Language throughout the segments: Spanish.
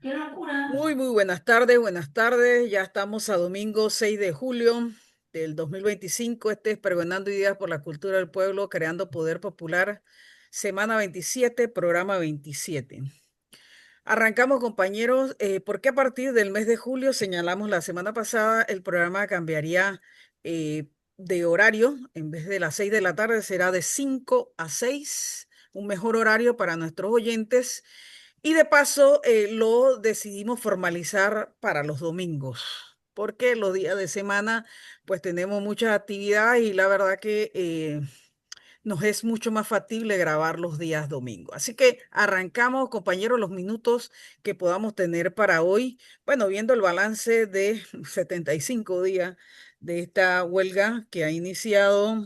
¡Qué locura! Muy buenas tardes, buenas tardes. Ya estamos a domingo 6 de julio del 2025. Este es Pregonando Ideas por la Cultura del Pueblo, creando poder popular, semana 27, programa 27. Arrancamos, compañeros, porque a partir del mes de julio, señalamos la semana pasada, el programa cambiaría de horario. En vez de las 6 de la tarde, será de 5 a 6, un mejor horario para nuestros oyentes. Y de paso, lo decidimos formalizar para los domingos, porque los días de semana, pues tenemos muchas actividades y la verdad que nos es mucho más factible grabar los días domingos. Así que arrancamos, compañeros, los minutos que podamos tener para hoy. Bueno, viendo el balance de 75 días de esta huelga que ha iniciado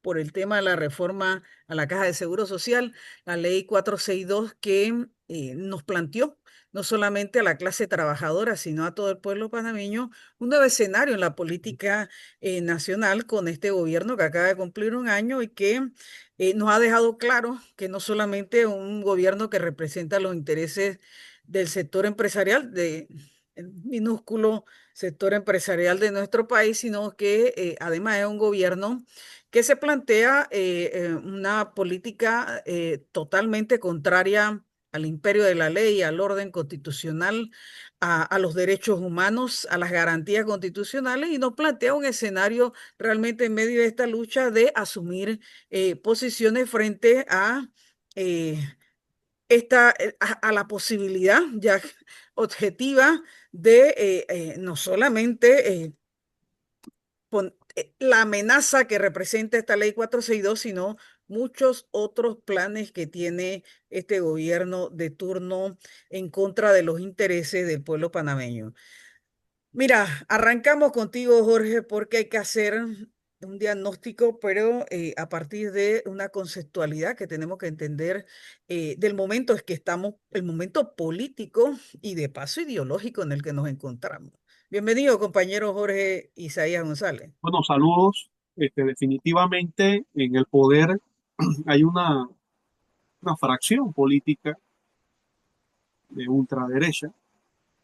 por el tema de la reforma a la Caja de Seguro Social, la ley 462 que nos planteó no solamente a la clase trabajadora, sino a todo el pueblo panameño, un nuevo escenario en la política nacional con este gobierno que acaba de cumplir un año y que nos ha dejado claro que no solamente un gobierno que representa los intereses del sector empresarial, de el minúsculo sector empresarial de nuestro país, sino que además es un gobierno que se plantea una política totalmente contraria al imperio de la ley, al orden constitucional, a los derechos humanos, a las garantías constitucionales y nos plantea un escenario realmente en medio de esta lucha de asumir posiciones frente a, eh, a la posibilidad ya objetiva de no solamente la amenaza que representa esta ley 462, sino muchos otros planes que tiene este gobierno de turno en contra de los intereses del pueblo panameño. Mira, arrancamos contigo, Jorge, porque hay que hacer un diagnóstico, pero a partir de una conceptualidad que tenemos que entender del momento es que estamos, el momento político y de paso ideológico en el que nos encontramos. Bienvenido, compañero Jorge Isaías González. Bueno, saludos. Definitivamente en el poder hay una fracción política de ultraderecha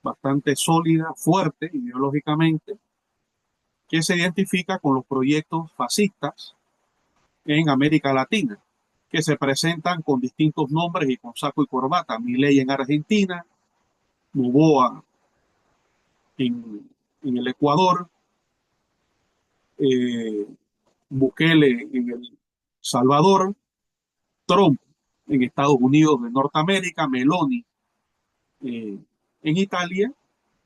bastante sólida, fuerte ideológicamente, que se identifica con los proyectos fascistas en América Latina, que se presentan con distintos nombres y con saco y corbata. Milei en Argentina, Noboa en el Ecuador, eh, Bukele en El Salvador, Trump en Estados Unidos de Norteamérica, Meloni eh, en Italia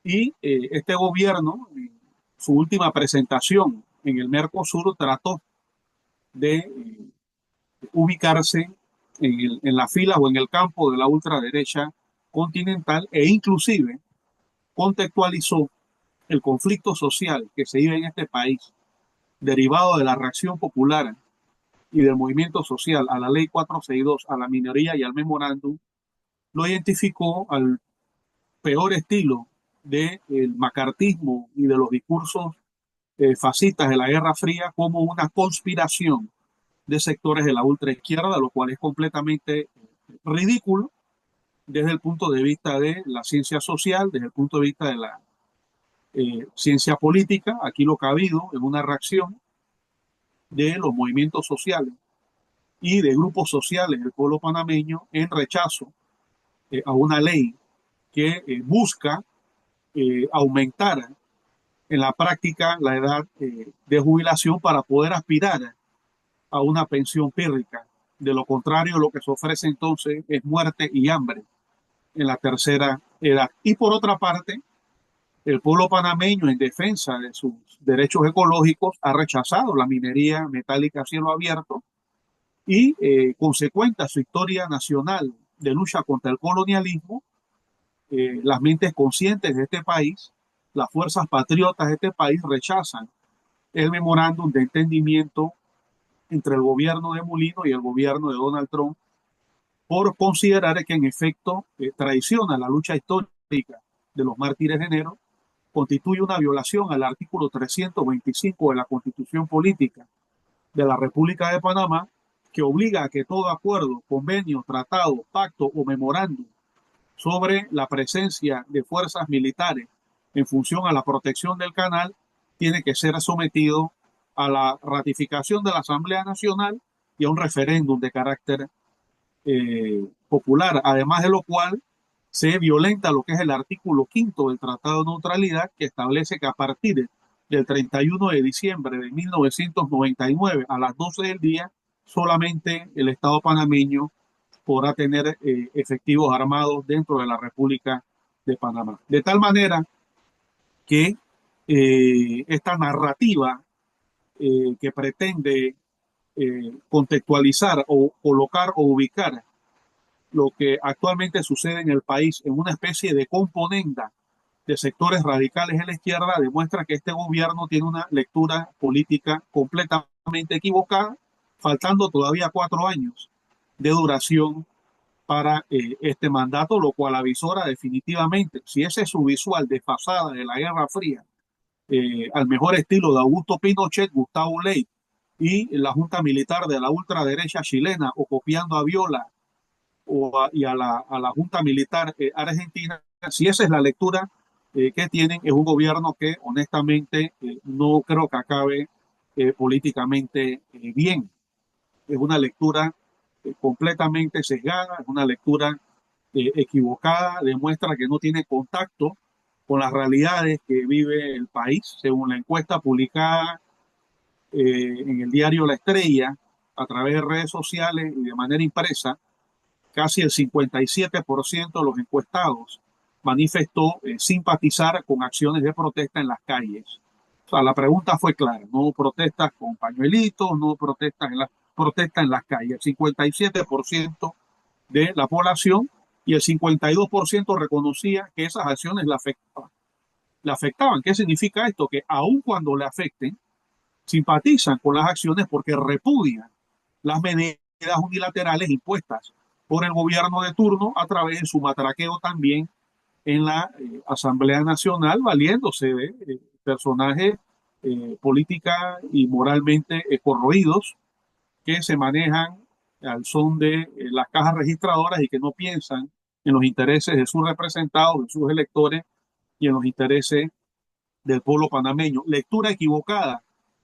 y este gobierno, en su última presentación en el Mercosur, trató de ubicarse en la fila o en el campo de la ultraderecha continental e inclusive contextualizó el conflicto social que se vive en este país derivado de la reacción popular y del movimiento social a la ley 462, a la minería y al memorándum, lo identificó al peor estilo del macartismo y de los discursos fascistas de la Guerra Fría como una conspiración de sectores de la ultraizquierda, lo cual es completamente ridículo desde el punto de vista de la ciencia social, desde el punto de vista de la ciencia política. Aquí lo que ha habido es una reacción de los movimientos sociales y de grupos sociales del pueblo panameño en rechazo a una ley que busca aumentar en la práctica la edad de jubilación para poder aspirar a una pensión pírrica. De lo contrario, lo que se ofrece entonces es muerte y hambre en la tercera edad. Y por otra parte, el pueblo panameño, en defensa de sus derechos ecológicos, ha rechazado la minería metálica a cielo abierto y, consecuente a su historia nacional de lucha contra el colonialismo, las mentes conscientes de este país, las fuerzas patriotas de este país rechazan el memorándum de entendimiento entre el gobierno de Molino y el gobierno de Donald Trump por considerar que en efecto traiciona la lucha histórica de los mártires de enero, constituye una violación al artículo 325 de la Constitución Política de la República de Panamá, que obliga a que todo acuerdo, convenio, tratado, pacto o memorándum sobre la presencia de fuerzas militares en función a la protección del canal tiene que ser sometido a la ratificación de la Asamblea Nacional y a un referéndum de carácter popular, además de lo cual se violenta lo que es el artículo quinto del Tratado de Neutralidad, que establece que a partir del 31 de diciembre de 1999 a las 12 del día, solamente el Estado panameño podrá tener efectivos armados dentro de la República de Panamá. De tal manera que esta narrativa que pretende contextualizar o colocar o ubicar lo que actualmente sucede en el país en una especie de componenda de sectores radicales en la izquierda demuestra que este gobierno tiene una lectura política completamente equivocada, faltando todavía 4 años de duración para este mandato, lo cual avisora definitivamente, si ese es su visual desfasada de la Guerra Fría, al mejor estilo de Augusto Pinochet, Gustavo Ley y la Junta Militar de la ultraderecha chilena, o copiando a Viola y a la Junta Militar argentina, si esa es la lectura que tienen, es un gobierno que honestamente no creo que acabe políticamente bien. Es una lectura completamente sesgada, es una lectura equivocada, demuestra que no tiene contacto con las realidades que vive el país, según la encuesta publicada en el diario La Estrella, a través de redes sociales y de manera impresa. Casi el 57% de los encuestados manifestó simpatizar con acciones de protesta en las calles. O sea, la pregunta fue clara, no protestas con pañuelitos, no protestas en las calles. El 57% de la población y el 52% reconocía que esas acciones la afectaban. La afectaban. ¿Qué significa esto? Que aun cuando le afecten, simpatizan con las acciones porque repudian las medidas unilaterales impuestas por el gobierno de turno a través de su matraqueo también en la Asamblea Nacional, valiéndose de personajes política y moralmente corroídos que se manejan al son de las cajas registradoras y que no piensan en los intereses de sus representados, de sus electores y en los intereses del pueblo panameño. Lectura equivocada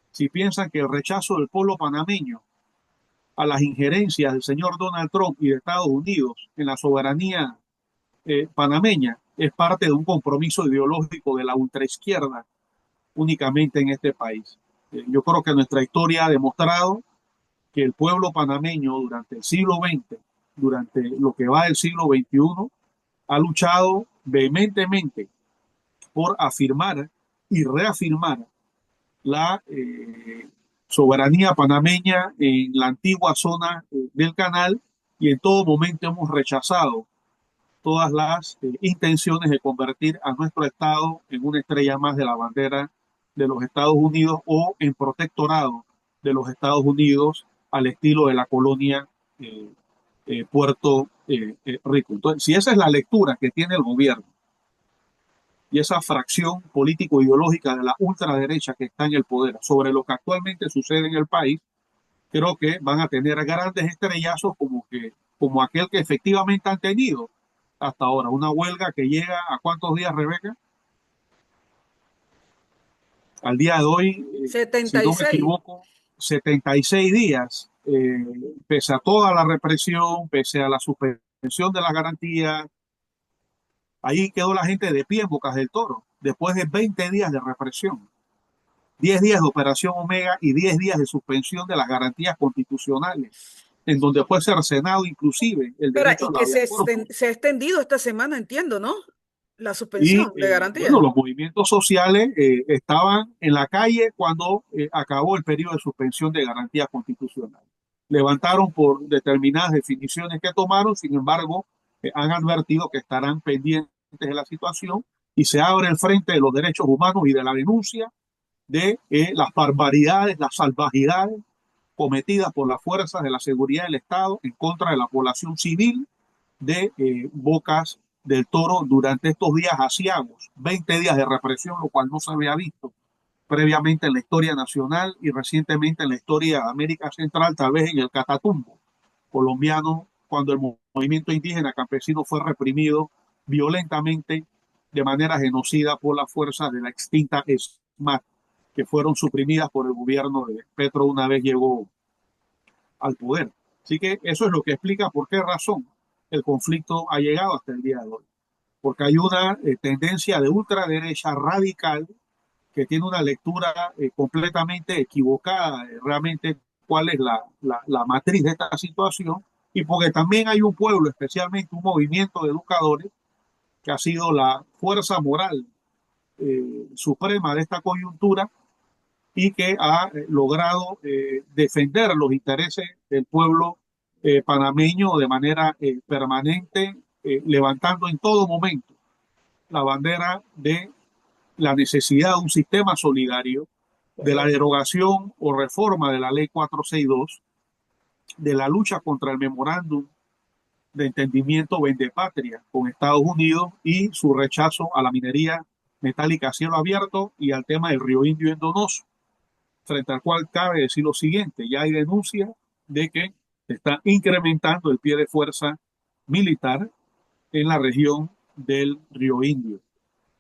si piensan que el rechazo del pueblo panameño a las injerencias del señor Donald Trump y de Estados Unidos en la soberanía panameña es parte de un compromiso ideológico de la ultraizquierda únicamente en este país. Yo creo que nuestra historia ha demostrado que el pueblo panameño durante el siglo XX, durante lo que va del siglo XXI, ha luchado vehementemente por afirmar y reafirmar la soberanía panameña en la antigua zona del canal y en todo momento hemos rechazado todas las intenciones de convertir a nuestro estado en una estrella más de la bandera de los Estados Unidos o en protectorado de los Estados Unidos al estilo de la colonia Puerto Rico. Entonces, si esa es la lectura que tiene el gobierno y esa fracción político-ideológica de la ultraderecha que está en el poder sobre lo que actualmente sucede en el país, creo que van a tener grandes estrellazos como aquel que efectivamente han tenido hasta ahora. Una huelga que llega a ¿cuántos días, Rebeca? Al día de hoy, si no me 76. equivoco, 76 días, pese a toda la represión, pese a la suspensión de las garantías. Ahí quedó la gente de pie en Bocas del Toro, después de 20 días de represión, 10 días de Operación Omega y 10 días de suspensión de las garantías constitucionales, en donde fue cercenado inclusive el Espera, derecho y al que habeas corpus. se ha extendido esta semana, entiendo, ¿no? La Y suspensión de bueno, garantía. los movimientos sociales estaban en la calle cuando acabó el periodo de suspensión de garantías constitucionales. Levantaron por determinadas definiciones que tomaron, sin embargo, han advertido que estarán pendientes de la situación y se abre el frente de los derechos humanos y de la denuncia de las barbaridades, las salvajidades cometidas por las fuerzas de la seguridad del Estado en contra de la población civil de Bocas del Toro durante estos días aciagos, 20 días de represión, lo cual no se había visto previamente en la historia nacional y recientemente en la historia de América Central, tal vez en el Catatumbo colombiano, cuando el movimiento indígena campesino fue reprimido violentamente de manera genocida por las fuerzas de la extinta ESMAD, que fueron suprimidas por el gobierno de Petro una vez llegó al poder. Así que eso es lo que explica por qué razón el conflicto ha llegado hasta el día de hoy. Porque hay una tendencia de ultraderecha radical que tiene una lectura completamente equivocada de realmente cuál es la matriz de esta situación, y porque también hay un pueblo, especialmente un movimiento de educadores, que ha sido la fuerza moral suprema de esta coyuntura y que ha logrado defender los intereses del pueblo panameño de manera permanente, levantando en todo momento la bandera de la necesidad de un sistema solidario, de la Correcto. derogación o reforma de la ley 462, de la lucha contra el memorándum de entendimiento Vendepatria con Estados Unidos y su rechazo a la minería metálica a cielo abierto y al tema del río Indio en Donoso, frente al cual cabe decir lo siguiente: ya hay denuncia de que se está incrementando el pie de fuerza militar en la región del río Indio.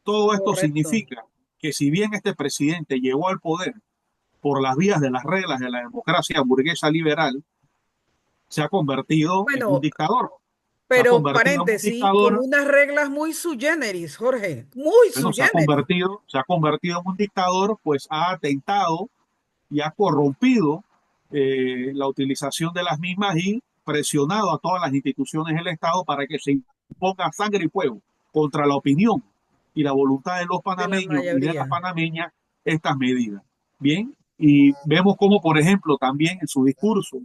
Todo esto Correcto. significa que si bien este presidente llegó al poder por las vías de las reglas de la democracia burguesa liberal, se ha convertido en un Bueno, dictador. Se ha pero convertido en un paréntesis, con dictador, unas reglas muy sui generis, Jorge, muy bueno, sui generis. se ha convertido en un dictador, pues ha atentado y ha corrompido la utilización de las mismas y presionado a todas las instituciones del Estado para que se imponga sangre y fuego contra la opinión y la voluntad de los De la panameños y de las mayoría. panameñas estas medidas. Bien, y vemos como, por ejemplo, también en su discurso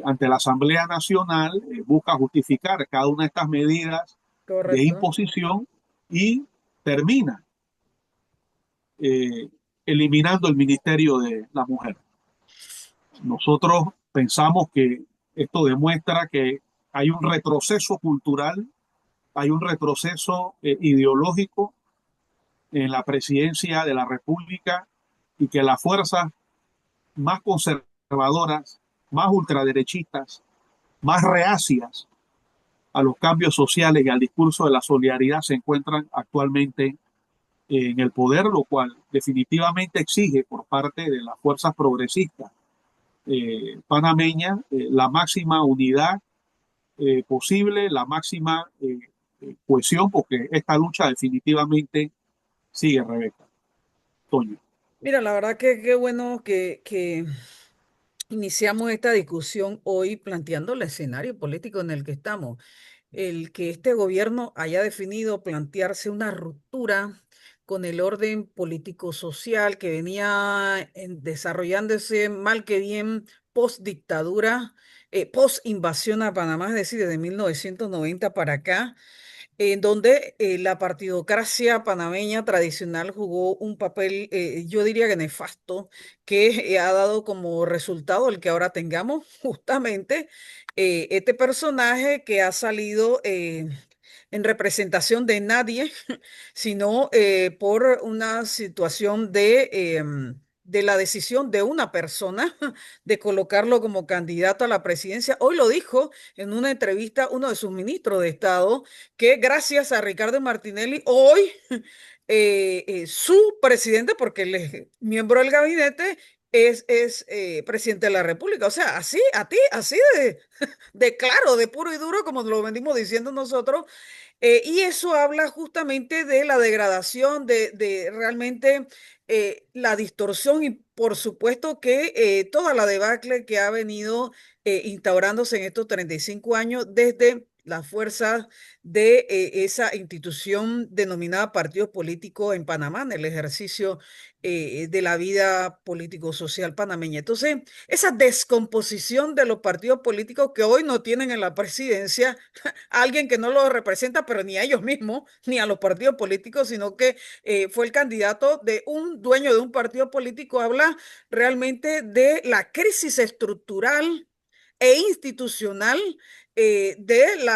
ante la Asamblea Nacional busca justificar cada una de estas medidas de Correcto. imposición y termina eh, eliminando el Ministerio de la Mujer. Nosotros pensamos que esto demuestra que hay un retroceso cultural, hay un retroceso ideológico en la presidencia de la República, y que las fuerzas más conservadoras, más ultraderechistas, más reacias a los cambios sociales y al discurso de la solidaridad se encuentran actualmente en el poder, lo cual definitivamente exige por parte de las fuerzas progresistas panameñas la máxima unidad posible, la máxima cohesión, porque esta lucha definitivamente sigue, Rebeca. Toño. Mira, la verdad que qué bueno que iniciamos esta discusión hoy planteando el escenario político en el que estamos. El que este gobierno haya definido plantearse una ruptura con el orden político-social que venía desarrollándose mal que bien post dictadura, post invasión a Panamá, es decir, desde 1990 para acá, en donde la partidocracia panameña tradicional jugó un papel, yo diría que nefasto, que ha dado como resultado el que ahora tengamos justamente este personaje que ha salido en representación de nadie, sino por una situación de la decisión de una persona de colocarlo como candidato a la presidencia. Hoy lo dijo en una entrevista uno de sus ministros de Estado, que gracias a Ricardo Martinelli, hoy su presidente, porque él es miembro del gabinete, es presidente de la República. O sea, así, a ti, así de claro, de puro y duro, como lo venimos diciendo nosotros, y eso habla justamente de la degradación, de realmente la distorsión y por supuesto que toda la debacle que ha venido instaurándose en estos 35 años desde las fuerzas de esa institución denominada partidos políticos en Panamá, en el ejercicio de la vida político-social panameña. Entonces, esa descomposición de los partidos políticos que hoy no tienen en la presidencia alguien que no lo representa, pero ni a ellos mismos, ni a los partidos políticos, sino que fue el candidato de un dueño de un partido político, habla realmente de la crisis estructural e institucional del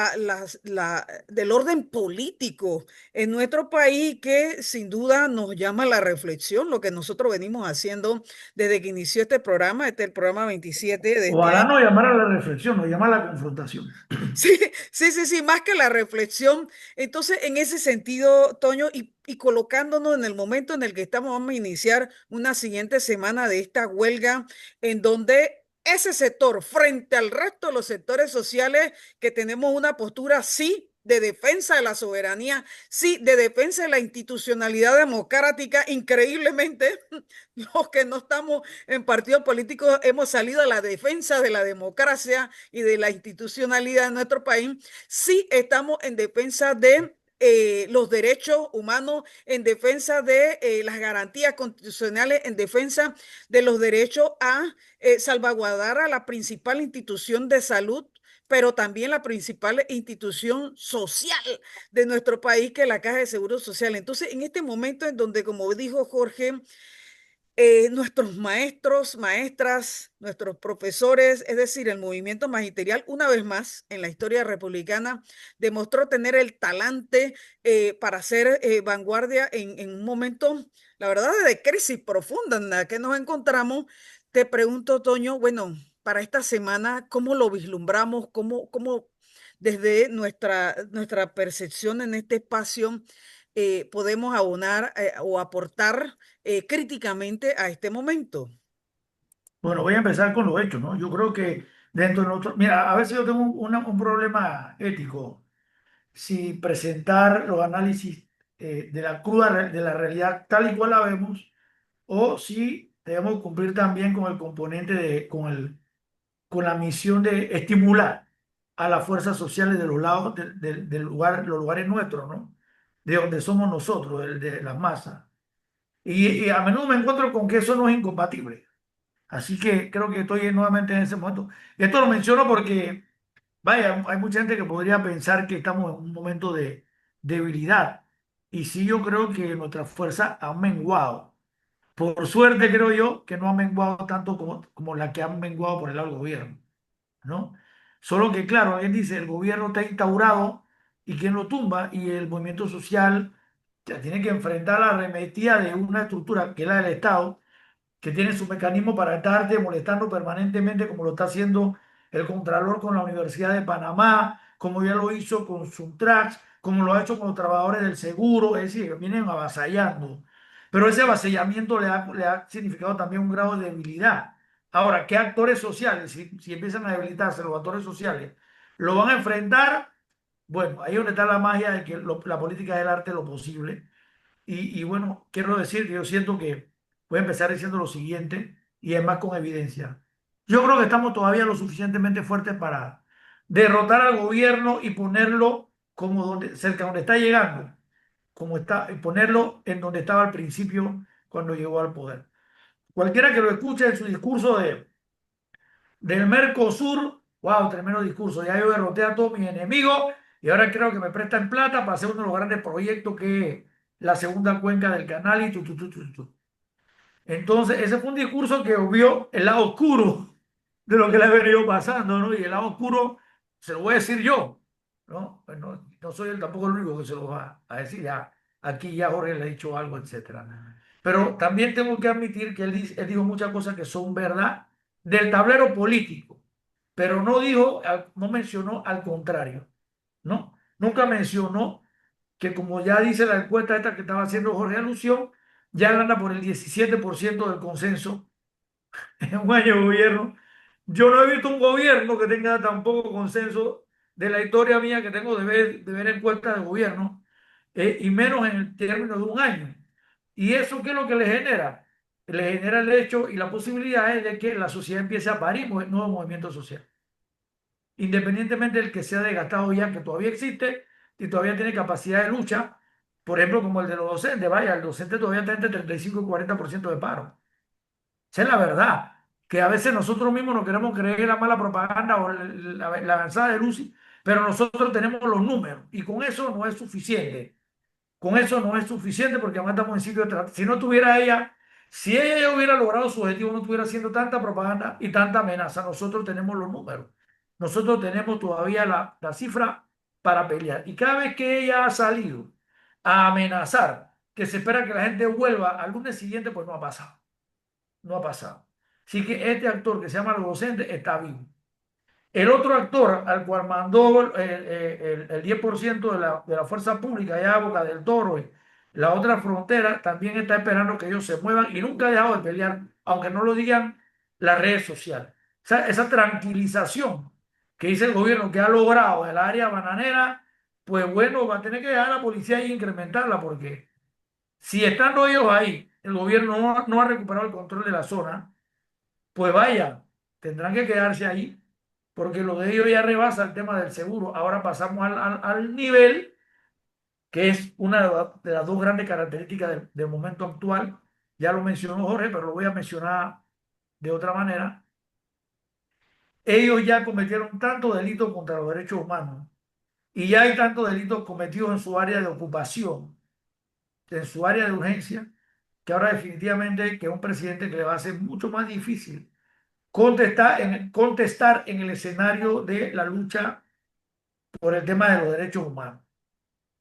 orden político en nuestro país que sin duda nos llama a la reflexión, lo que nosotros venimos haciendo desde que inició este programa, este es el programa 27 de este Ojalá año. no llamar a la reflexión, no llamar a la confrontación. Sí, sí, sí, sí, más que la reflexión. Entonces, en ese sentido, Toño, y colocándonos en el momento en el que estamos, vamos a iniciar una siguiente semana de esta huelga, en donde ese sector, frente al resto de los sectores sociales, que tenemos una postura, sí, de defensa de la soberanía, sí, de defensa de la institucionalidad democrática, increíblemente, los que no estamos en partidos políticos hemos salido a la defensa de la democracia y de la institucionalidad de nuestro país, sí estamos en defensa de los derechos humanos, en defensa de las garantías constitucionales, en defensa de los derechos a salvaguardar a la principal institución de salud, pero también la principal institución social de nuestro país, que es la Caja de Seguro Social. Entonces, en este momento en donde, como dijo Jorge, nuestros maestros, maestras, nuestros profesores, es decir, el movimiento magisterial, una vez más en la historia republicana, demostró tener el talante para ser vanguardia en un momento, la verdad, de crisis profunda en la que nos encontramos. Te pregunto, Toño, bueno, para esta semana, ¿cómo lo vislumbramos? ¿Cómo desde nuestra percepción en este espacio podemos abonar o aportar críticamente a este momento? Bueno, voy a empezar con los hechos, ¿no? Yo creo que dentro de nosotros, mira, a veces yo tengo un problema ético, si presentar los análisis de la de la realidad tal y cual la vemos, o si debemos cumplir también con el componente con la misión de estimular a las fuerzas sociales de los lados del lugar, los lugares nuestros, ¿no? De donde somos nosotros, de las masas. Y a menudo me encuentro con que eso no es incompatible. Así que creo que estoy nuevamente en ese momento. Esto lo menciono porque, vaya, hay mucha gente que podría pensar que estamos en un momento de debilidad. Y sí, yo creo que nuestras fuerzas han menguado. Por suerte, creo yo que no han menguado tanto como la que han menguado por el lado del gobierno, ¿no? Solo que, claro, él dice, el gobierno está instaurado y quién lo tumba, y el movimiento social ya tiene que enfrentar la arremetida de una estructura que es la del Estado, que tiene su mecanismo para estarte molestando permanentemente, como lo está haciendo el Contralor con la Universidad de Panamá, como ya lo hizo con Subtrax, como lo ha hecho con los trabajadores del seguro, es decir, vienen avasallando. Pero ese avasallamiento le ha significado también un grado de debilidad. Ahora, ¿qué actores sociales, si empiezan a debilitarse los actores sociales, lo van a enfrentar? Bueno, ahí es donde está la magia de que la política es el arte de lo posible. Y bueno, quiero decir que yo siento que voy a empezar diciendo lo siguiente, y es más con evidencia. Yo creo que estamos todavía lo suficientemente fuertes para derrotar al gobierno y ponerlo como cerca donde está llegando, como está, y ponerlo en donde estaba al principio cuando llegó al poder. Cualquiera que lo escuche en su discurso del Mercosur, wow, tremendo discurso. Ya yo derroté a todos mis enemigos y ahora creo que me prestan plata para hacer uno de los grandes proyectos que es la segunda cuenca del canal y tu. Entonces, ese fue un discurso que vio el lado oscuro de lo que le ha venido pasando, ¿no? Y el lado oscuro se lo voy a decir yo, ¿no? Pues no soy tampoco el único que se lo va a decir. Ya, aquí ya Jorge le ha dicho algo, etcétera. Pero también tengo que admitir que él dijo muchas cosas que son verdad del tablero político, pero no dijo, no mencionó al contrario, ¿no? Nunca mencionó que, como ya dice la encuesta esta que estaba haciendo Jorge alusión, ya gana por el 17% del consenso en un año de gobierno. Yo no he visto un gobierno que tenga tan poco consenso de la historia mía que tengo de ver encuestas de gobierno, y menos en el término de un año. ¿Y eso qué es lo que le genera? Le genera el hecho y la posibilidad es de que la sociedad empiece a parir nuevos movimientos sociales, independientemente del que sea desgastado ya, que todavía existe y todavía tiene capacidad de lucha, por ejemplo, como el de los docentes. Vaya, el docente todavía está entre 35 y 40% de paro. Esa es la verdad, que a veces nosotros mismos no queremos creer la mala propaganda o la avanzada de Lucy, pero nosotros tenemos los números y con eso no es suficiente. Con eso no es suficiente porque además estamos en sitio de trato. Si no tuviera ella, si ella hubiera logrado su objetivo, no estuviera haciendo tanta propaganda y tanta amenaza. Nosotros tenemos los números. nosotros tenemos todavía la cifra para pelear. Y cada vez que ella ha salido a amenazar que se espera que la gente vuelva al lunes siguiente, pues no ha pasado. No ha pasado. Así que este actor que se llama Los Docentes está vivo. El otro actor al cual mandó el 10% de la fuerza pública, allá a Boca del Toro, la otra frontera, también está esperando que ellos se muevan y nunca ha dejado de pelear, aunque no lo digan las redes sociales. O sea, esa tranquilización que dice el gobierno que ha logrado en el área bananera, pues bueno, va a tener que dejar a la policía y incrementarla, porque si estando ellos ahí, el gobierno no ha recuperado el control de la zona, pues vaya, tendrán que quedarse ahí, porque lo de ellos ya rebasa el tema del seguro. Ahora pasamos al nivel, que es una de las dos grandes características del momento actual. Ya lo mencionó Jorge, pero lo voy a mencionar de otra manera. Ellos ya cometieron tantos delitos contra los derechos humanos y ya hay tantos delitos cometidos en su área de ocupación, en su área de urgencia, que ahora definitivamente que un presidente que le va a ser mucho más difícil contestar en el escenario de la lucha por el tema de los derechos humanos.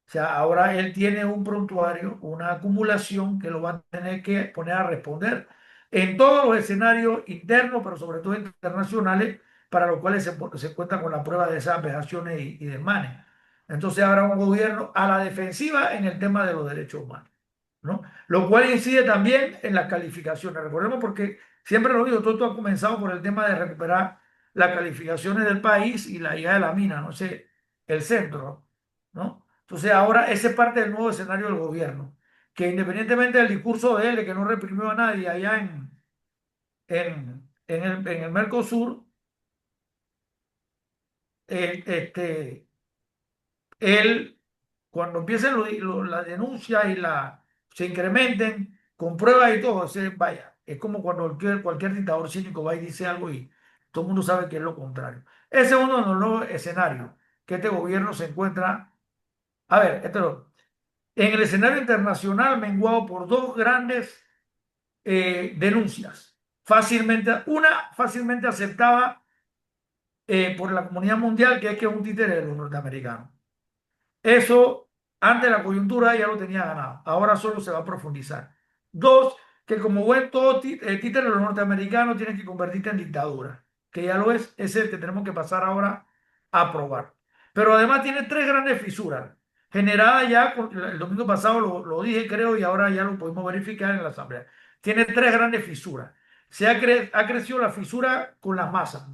O sea, ahora él tiene un prontuario, una acumulación que lo va a tener que poner a responder en todos los escenarios internos, pero sobre todo internacionales, para los cuales se cuenta con la prueba de esas vejaciones y desmanes. Entonces, habrá un gobierno a la defensiva en el tema de los derechos humanos, ¿no? Lo cual incide también en las calificaciones. Recordemos porque siempre lo digo, todo esto ha comenzado por el tema de recuperar las calificaciones del país y la llegada de la mina, no sé, el centro, ¿no? Entonces ahora ese es parte del nuevo escenario del gobierno, que independientemente del discurso de él, de que no reprimió a nadie allá en el Mercosur, este, él, cuando empiecen las denuncias y se incrementen con pruebas y todo, vaya, es como cuando cualquier dictador cínico va y dice algo y todo el mundo sabe que es lo contrario. Ese es uno de los nuevos escenarios que este gobierno se encuentra. A ver, en el escenario internacional menguado por dos grandes denuncias. Una fácilmente aceptada por la comunidad mundial, que es que es un títere de los norteamericanos. Eso, antes de la coyuntura, ya lo tenía ganado. Ahora solo se va a profundizar. Dos, que como buen todo títere de los norteamericanos, tienen que convertirte en dictadura, que ya lo es el que tenemos que pasar ahora a aprobar. Pero además tiene tres grandes fisuras, generadas ya, el domingo pasado lo dije, creo, y ahora ya lo podemos verificar en la Asamblea. Tiene tres grandes fisuras. Ha crecido la fisura con las masas,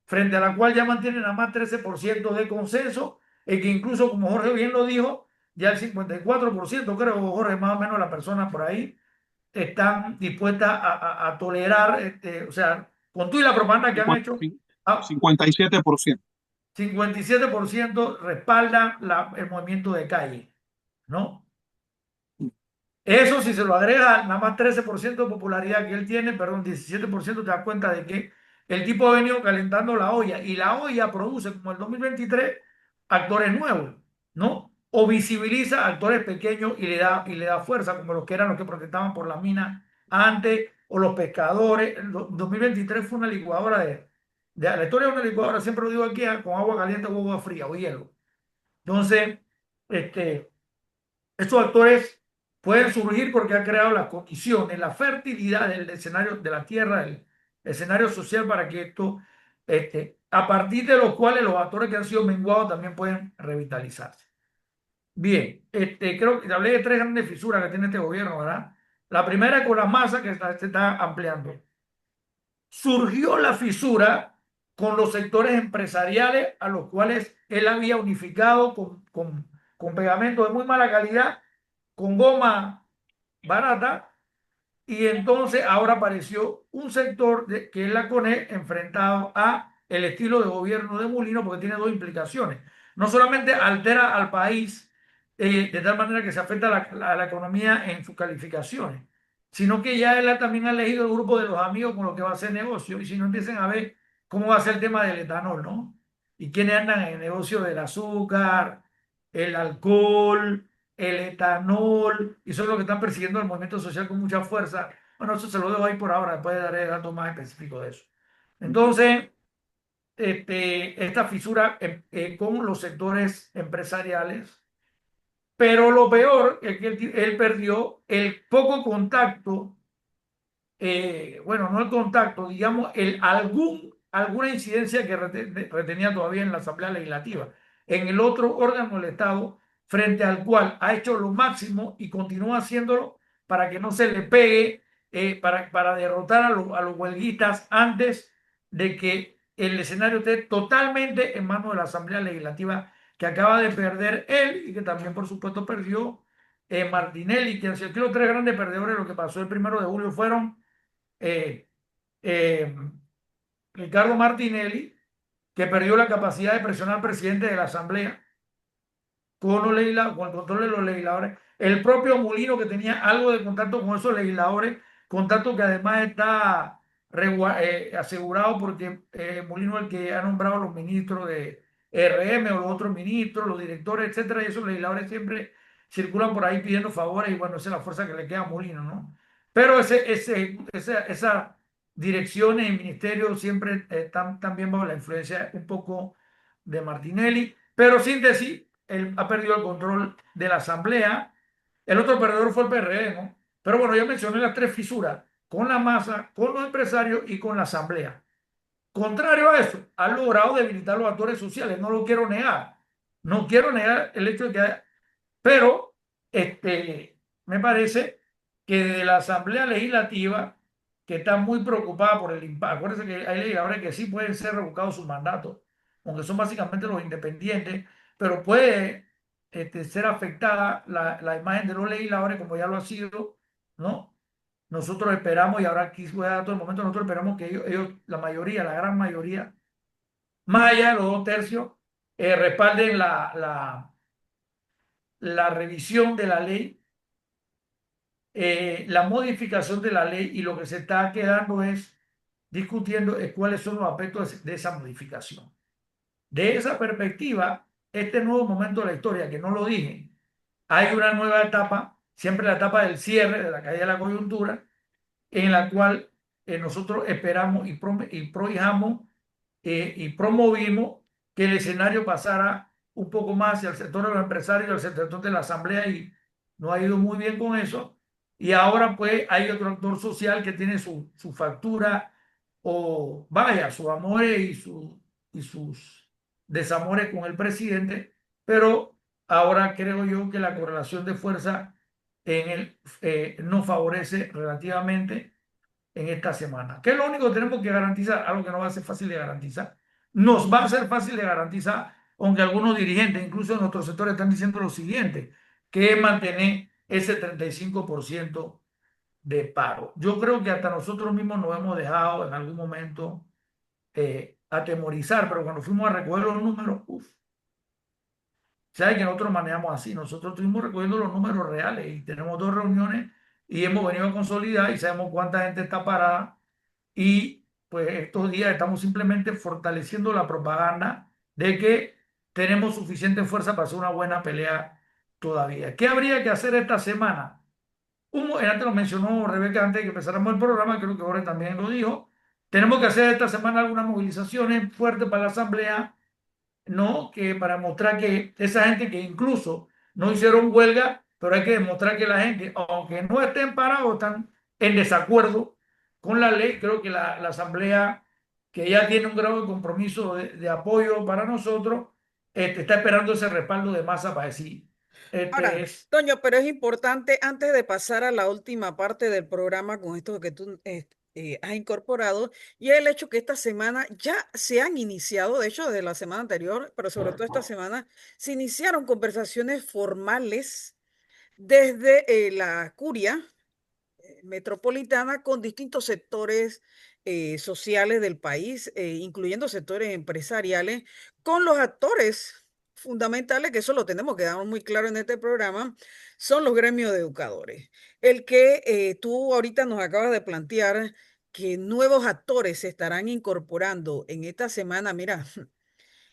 frente a la cual ya mantienen a más 13% de consenso, y que incluso, como Jorge bien lo dijo, ya el 54%, creo, Jorge, más o menos las personas por ahí están dispuestas a tolerar, o sea, con toda la propaganda que han hecho, 57%. 57% respaldan el movimiento de calle, ¿no? Eso, si se lo agrega nada más 13% de popularidad que él tiene, perdón, 17%, te das cuenta de que el tipo ha venido calentando la olla y la olla produce, como el 2023, actores nuevos, ¿no? O visibiliza actores pequeños y le da fuerza, como los que eran los que protestaban por la mina antes, o los pescadores. El 2023 fue una licuadora la historia de una licuadora, siempre lo digo aquí, con agua caliente o agua fría o hielo. Entonces, este estos actores pueden surgir porque han creado las condiciones, la fertilidad del escenario de la tierra, el escenario social para que esto, a partir de los cuales los actores que han sido menguados también pueden revitalizarse. Bien, creo que hablé de tres grandes fisuras que tiene este gobierno, ¿verdad? La primera es con la masa que se está ampliando. Surgió la fisura con los sectores empresariales a los cuales él había unificado con pegamento de muy mala calidad, con goma barata, y entonces ahora apareció un sector que es la CONE enfrentado a el estilo de gobierno de Mulino, porque tiene dos implicaciones. No solamente altera al país de tal manera que se afecta a la economía en sus calificaciones, sino que ya él también ha elegido el grupo de los amigos con los que va a hacer negocio. Y si no, empiecen a ver cómo va a ser el tema del etanol, ¿no? Y quiénes andan en el negocio del azúcar, el alcohol, el etanol, y son los que están persiguiendo el movimiento social con mucha fuerza. Bueno, eso se lo dejo ahí por ahora, después daré datos más específicos de eso. Entonces, esta fisura con los sectores empresariales, pero lo peor es que él perdió el poco contacto, bueno, no el contacto, digamos, alguna incidencia que retenía todavía en la Asamblea Legislativa, en el otro órgano del Estado, frente al cual ha hecho lo máximo y continúa haciéndolo para que no se le pegue, para derrotar a los huelguistas antes de que el escenario esté totalmente en manos de la Asamblea Legislativa, que acaba de perder él y que también, por supuesto, perdió Martinelli, que han sido aquí los tres grandes perdedores. Lo que pasó el 1 de julio fueron eh, eh, Ricardo Martinelli, que perdió la capacidad de presionar al presidente de la Asamblea con el control de los legisladores, el propio Molino, que tenía algo de contacto con esos legisladores, contacto que además está asegurado porque Molino es el que ha nombrado a los ministros de RM o los otros ministros, los directores, etcétera, y esos legisladores siempre circulan por ahí pidiendo favores y bueno, esa es la fuerza que le queda a Molino, ¿no? Pero esa direcciones y ministerios siempre están también bajo la influencia un poco de Martinelli, pero síntesis, él ha perdido el control de la Asamblea. El otro perdedor fue el PRD, ¿no? Pero bueno, ya mencioné las tres fisuras, con la masa, con los empresarios y con la Asamblea. Contrario a eso, ha logrado debilitar los actores sociales, no lo quiero negar. No quiero negar el hecho de que pero me parece que de la Asamblea Legislativa, que está muy preocupada por el impacto, acuérdense que hay legisladores que sí pueden ser revocados sus mandatos, aunque son básicamente los independientes, pero puede ser afectada la imagen de los legisladores, como ya lo ha sido, ¿no? Nosotros esperamos, y ahora aquí voy a dar todo el momento, nosotros esperamos que la mayoría, la gran mayoría, más allá de los 2 tercios, respalden la revisión de la ley, la modificación de la ley, y lo que se está quedando es discutiendo cuáles son los aspectos de esa modificación. De esa perspectiva, este nuevo momento de la historia, que no lo dije, hay una nueva etapa, siempre la etapa del cierre, de la caída de la coyuntura, en la cual nosotros esperamos y prohijamos y promovimos que el escenario pasara un poco más hacia el sector de los empresarios, al sector de la asamblea, y no ha ido muy bien con eso. Y ahora pues hay otro actor social que tiene su factura, o vaya, sus amores y sus desamores con el presidente, pero ahora creo yo que la correlación de fuerza en él nos favorece relativamente en esta semana. ¿Qué es lo único que tenemos que garantizar? Algo que no va a ser fácil de garantizar. Nos va a ser fácil de garantizar, aunque algunos dirigentes, incluso en nuestros sectores, están diciendo lo siguiente, que es mantener ese 35% de paro. Yo creo que hasta nosotros mismos nos hemos dejado en algún momento atemorizar, pero cuando fuimos a recoger los números, uff, sabe que nosotros manejamos así, nosotros estuvimos recogiendo los números reales y tenemos 2 reuniones y hemos venido a consolidar y sabemos cuánta gente está parada. Y pues estos días estamos simplemente fortaleciendo la propaganda de que tenemos suficiente fuerza para hacer una buena pelea todavía. ¿Qué habría que hacer esta semana? Antes lo mencionó Rebeca antes de que empezáramos el programa, creo que ahora también lo dijo. Tenemos que hacer esta semana algunas movilizaciones fuertes para la Asamblea, ¿no? Que para mostrar que esa gente que incluso no hicieron huelga, pero hay que demostrar que la gente, aunque no estén parados, están en desacuerdo con la ley. Creo que la Asamblea, que ya tiene un grado de compromiso de apoyo para nosotros, está esperando ese respaldo de masa para decir, Ahora, es Toño, pero es importante, antes de pasar a la última parte del programa con esto que tú has incorporado, y el hecho que esta semana ya se han iniciado, de hecho, desde la semana anterior, pero sobre todo esta semana, se iniciaron conversaciones formales desde la curia metropolitana con distintos sectores sociales del país, incluyendo sectores empresariales, con los actores fundamentales, que eso lo tenemos que dar muy claro en este programa, son los gremios de educadores. El que tú ahorita nos acabas de plantear que nuevos actores se estarán incorporando en esta semana. Mira,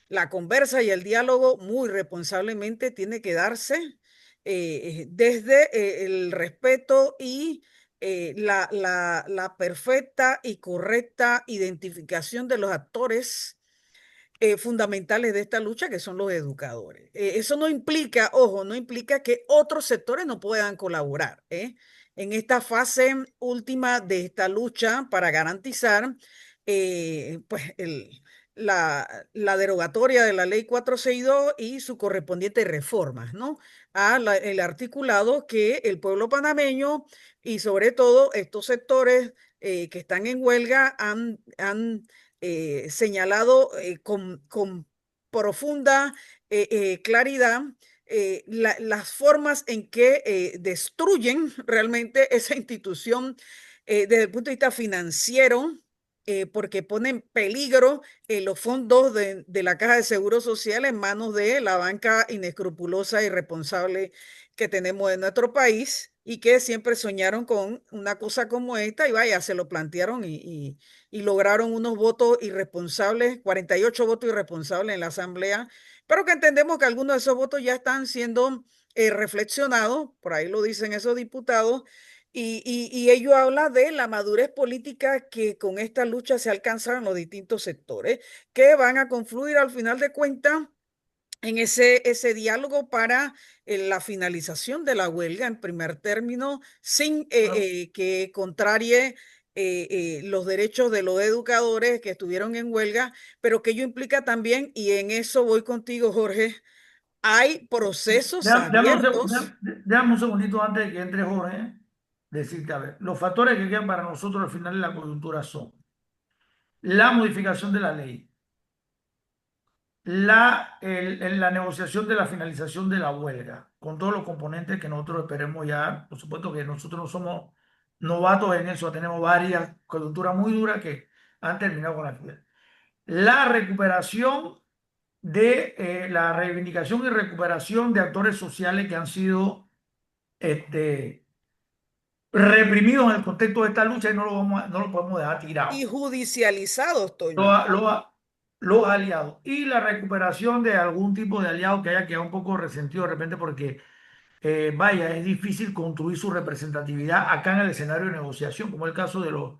la conversa y el diálogo muy responsablemente tiene que darse desde el respeto y la perfecta y correcta identificación de los actores fundamentales de esta lucha, que son los educadores. Eso no implica, ojo, no implica que otros sectores no puedan colaborar, en esta fase última de esta lucha para garantizar pues la derogatoria de la ley 462 y su correspondiente reformas, ¿no? El articulado que el pueblo panameño y sobre todo estos sectores que están en huelga han señalado con profunda claridad las formas en que destruyen realmente esa institución desde el punto de vista financiero, porque pone en peligro los fondos de la Caja de Seguro Social en manos de la banca inescrupulosa y responsable que tenemos en nuestro país y que siempre soñaron con una cosa como esta y vaya, se lo plantearon y lograron unos votos irresponsables, 48 votos irresponsables en la Asamblea, pero que entendemos que algunos de esos votos ya están siendo reflexionados, por ahí lo dicen esos diputados, y ello habla de la madurez política que con esta lucha se alcanzaron en los distintos sectores, que van a confluir al final de cuentas en ese diálogo para la finalización de la huelga en primer término, sin Bueno, que contrarie los derechos de los educadores que estuvieron en huelga, pero que ello implica también, y en eso voy contigo, Jorge, hay procesos abiertos. déjame un segundito antes de que entre Jorge, decirte, a ver, los factores que quedan para nosotros al final de la coyuntura son la modificación de la ley, la negociación de la finalización de la huelga, con todos los componentes que nosotros esperemos ya. Por supuesto que nosotros no somos novatos en eso, tenemos varias coyunturas muy duras que han terminado con la huelga. La recuperación la reivindicación y recuperación de actores sociales que han sido este, reprimidos en el contexto de esta lucha y no lo podemos dejar tirado. Y judicializados, Toño. Los, los- los aliados y la recuperación de algún tipo de aliado que haya quedado un poco resentido de repente porque, vaya, es difícil construir su representatividad acá en el escenario de negociación, como el caso de los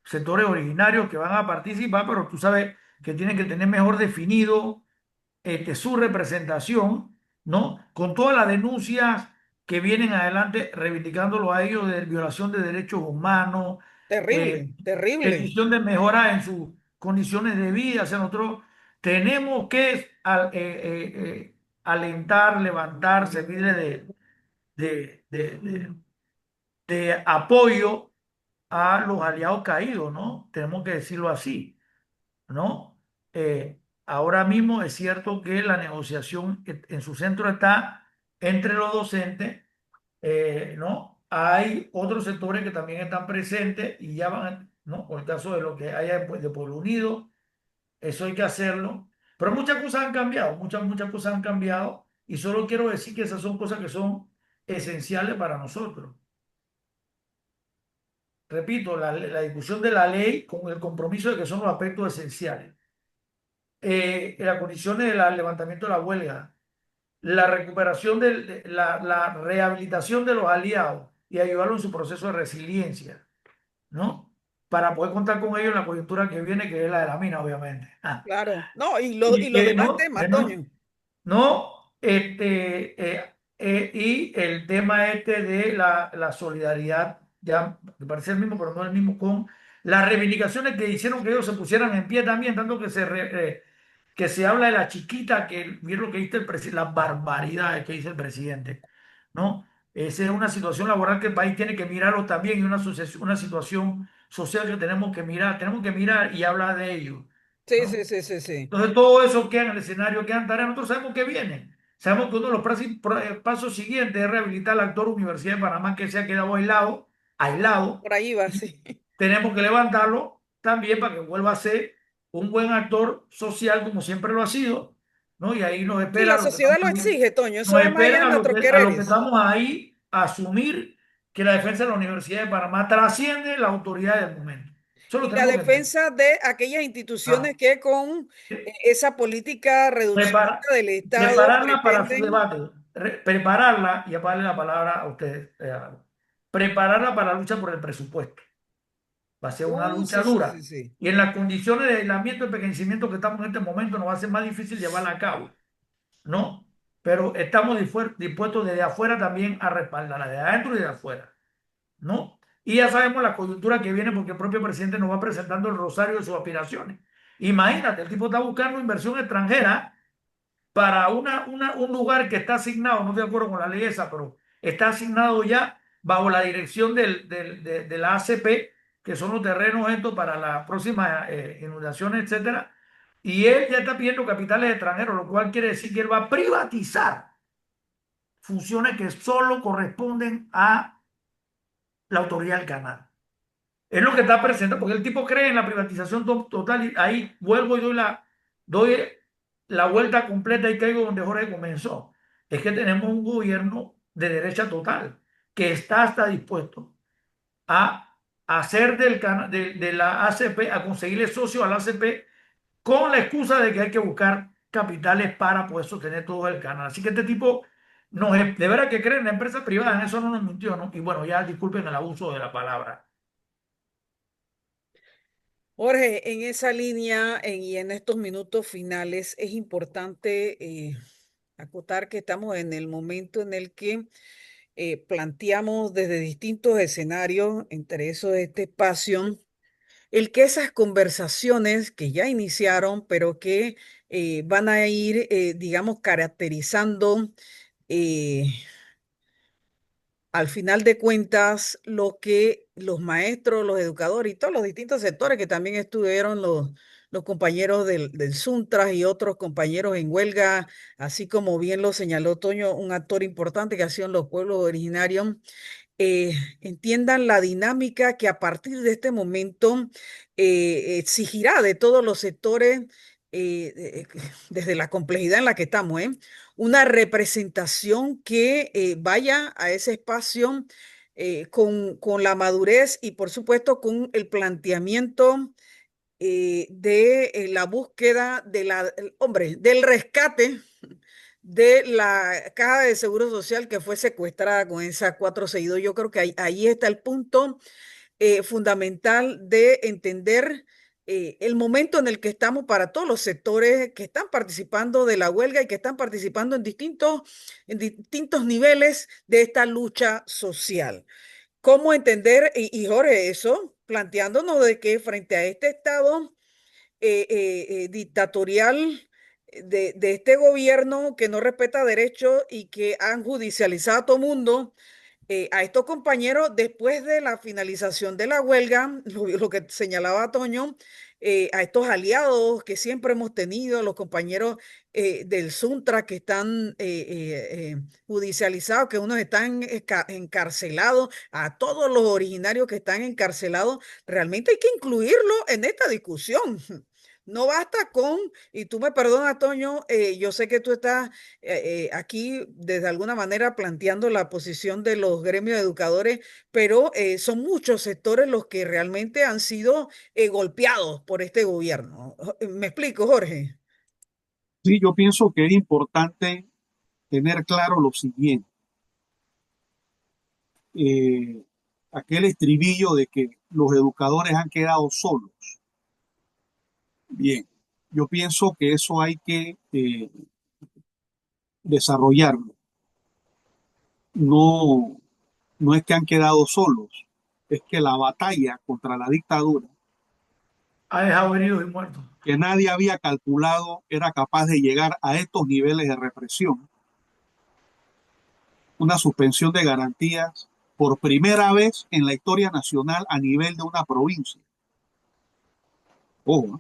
sectores originarios que van a participar, pero tú sabes que tienen que tener mejor definido su representación, ¿no? Con todas las denuncias que vienen adelante reivindicándolo a ellos de violación de derechos humanos, Terrible, eh, terrible. petición de mejora en sus condiciones de vida. O sea, nosotros tenemos que alentar, levantar, servirle de, de, de- de apoyo a los aliados caídos, ¿no? Tenemos que decirlo así, ¿no? Ahora mismo es cierto que la negociación en su centro está entre los docentes, ¿no? Hay otros sectores que también están presentes y ya van, ¿no? Por el caso de lo que haya de Pueblo Unido, eso hay que hacerlo. Pero muchas cosas han cambiado, muchas cosas han cambiado y solo quiero decir que esas son cosas que son esenciales para nosotros. Repito, la discusión de la ley con el compromiso de que son los aspectos esenciales. Las condiciones del levantamiento de la huelga, la recuperación la rehabilitación de los aliados y ayudarlos en su proceso de resiliencia, ¿no? Para poder contar con ellos en la coyuntura que viene, que es la de la mina, obviamente. Claro. No, y Y los que demás no, temas, Toño. no, y el tema de la solidaridad, ya me parece el mismo, pero no el mismo con las reivindicaciones que hicieron que ellos se pusieran en pie también, tanto que se habla de la chiquita, que vieron lo que dice el presidente, las barbaridades que dice el presidente, ¿no? Esa es una situación laboral que el país tiene que mirarlo también y una situación social que tenemos que mirar y hablar de ello, Sí, sí, ¿no? sí, sí, sí. Entonces todo eso queda en el escenario, quedan tareas, nosotros sabemos que viene. Sabemos que uno de los pasos siguientes es rehabilitar al actor Universidad de Panamá que se ha quedado aislado, Por ahí va, y sí. tenemos que levantarlo también para que vuelva a ser un buen actor social como siempre lo ha sido, ¿no? Y ahí nos Y espera la lo que sociedad estamos lo ahí, exige, Toño. Eso nos va más allá espera de nuestros a lo que quereres. estamos ahí a asumir que la defensa de la Universidad de Panamá trasciende la autoridad del momento. Eso lo Y la tenemos que entender. defensa de aquellas instituciones Ah, que con esa política prepara- reduccionista del Estado prepararla para su pretenden. debate, prepararla, y para darle la palabra a ustedes, prepararla para la lucha por el presupuesto. va a ser una lucha Sí, sí, sí, dura. sí. Y en las condiciones de aislamiento y envejecimiento que estamos en este momento, nos va a ser más difícil llevarla a cabo, ¿no? Pero estamos dispuestos desde afuera también a respaldarla, de adentro y de afuera, ¿no? Y ya sabemos la coyuntura que viene porque el propio presidente nos va presentando el rosario de sus aspiraciones. Imagínate, el tipo está buscando inversión extranjera para un lugar que está asignado, no estoy de acuerdo con la ley esa, pero está asignado ya bajo la dirección de la ACP, que son los terrenos estos para las próximas inundaciones, etcétera. Y él ya está pidiendo capitales extranjeros, lo cual quiere decir que él va a privatizar funciones que solo corresponden a la autoridad del canal. Es lo que está presentando, porque el tipo cree en la privatización total y ahí vuelvo y doy la vuelta completa y caigo donde Jorge comenzó. Es que tenemos un gobierno de derecha total que está hasta dispuesto a hacer de la ACP, a conseguirle socio a la ACP con la excusa de que hay que buscar capitales para poder sostener todo el canal. Así que este tipo de verdad que cree en la empresa privada, en eso no nos mintió, ¿no? Y bueno, ya disculpen el abuso de la palabra. Jorge, en esa línea y en estos minutos finales es importante acotar que estamos en el momento en el que planteamos desde distintos escenarios, entre esos este espacio, el que esas conversaciones que ya iniciaron, pero que van a ir, digamos, caracterizando eh, al final de cuentas, lo que los maestros, los educadores y todos los distintos sectores que también estuvieron los compañeros del Suntras y otros compañeros en huelga, así como bien lo señaló Toño, un actor importante que ha sido los pueblos originarios, entiendan la dinámica que a partir de este momento exigirá de todos los sectores, desde la complejidad en la que estamos, una representación que vaya a ese espacio con la madurez y por supuesto con el planteamiento de la búsqueda hombre, del rescate de la caja de seguro social que fue secuestrada con esas 462. Yo creo que ahí está el punto fundamental de entender el momento en el que estamos para todos los sectores que están participando de la huelga y que están participando en distintos niveles de esta lucha social. ¿Cómo entender, y Jorge, eso, planteándonos de que frente a este Estado dictatorial de este gobierno que no respeta derechos y que han judicializado a todo mundo, a estos compañeros, después de la finalización de la huelga, lo que señalaba Toño, a estos aliados que siempre hemos tenido, los compañeros del Suntra que están judicializados, que unos están encarcelados, a todos los originarios que están encarcelados, realmente hay que incluirlo en esta discusión. No basta con, y tú me perdonas, Toño, yo sé que tú estás aquí desde alguna manera planteando la posición de los gremios educadores, pero son muchos sectores los que realmente han sido golpeados por este gobierno. ¿Me explico, Jorge? Sí, yo pienso que es importante tener claro lo siguiente. eh, Aquel estribillo de que los educadores han quedado solos. Bien, yo pienso que eso hay que desarrollarlo. No, no es que han quedado solos, es que la batalla contra la dictadura, Ha dejado heridos y muertos. que nadie había calculado era capaz de llegar a estos niveles de represión, una suspensión de garantías por primera vez en la historia nacional a nivel de una provincia. Ojo,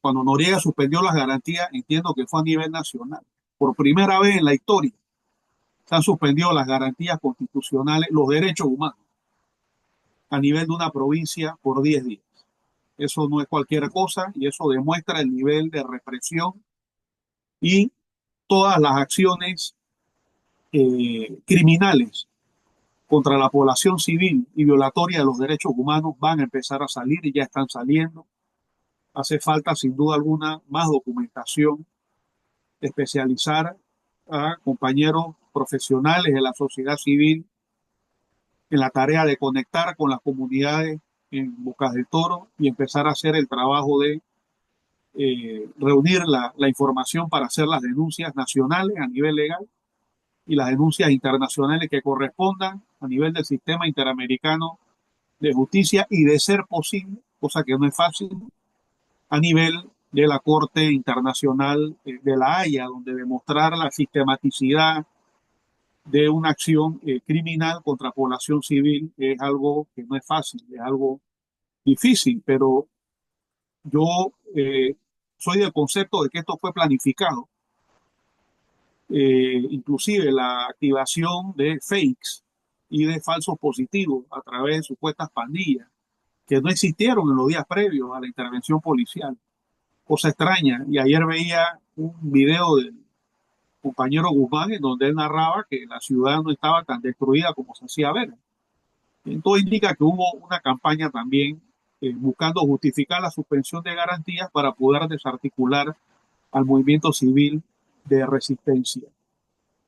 cuando Noriega suspendió las garantías, entiendo que fue a nivel nacional. Por primera vez en la historia se han suspendido las garantías constitucionales, los derechos humanos, a nivel de una provincia por 10 días. Eso no es cualquier cosa y eso demuestra el nivel de represión y todas las acciones criminales contra la población civil y violatoria de los derechos humanos van a empezar a salir y ya están saliendo. Hace falta, sin duda alguna, más documentación, especializar a compañeros profesionales de la sociedad civil en la tarea de conectar con las comunidades en Bocas del Toro y empezar a hacer el trabajo de reunir la información para hacer las denuncias nacionales a nivel legal y las denuncias internacionales que correspondan a nivel del sistema interamericano de justicia y, de ser posible, cosa que no es fácil, a nivel de la Corte Internacional de la Haya, donde demostrar la sistematicidad de una acción criminal contra población civil es algo que no es fácil, es algo difícil, pero yo soy del concepto de que esto fue planificado. Inclusive la activación de fakes y de falsos positivos a través de supuestas pandillas que no existieron en los días previos a la intervención policial. Cosa extraña. Y ayer veía un video del compañero Guzmán en donde él narraba que la ciudad no estaba tan destruida como se hacía ver. Entonces indica que hubo una campaña también buscando justificar la suspensión de garantías para poder desarticular al movimiento civil de resistencia.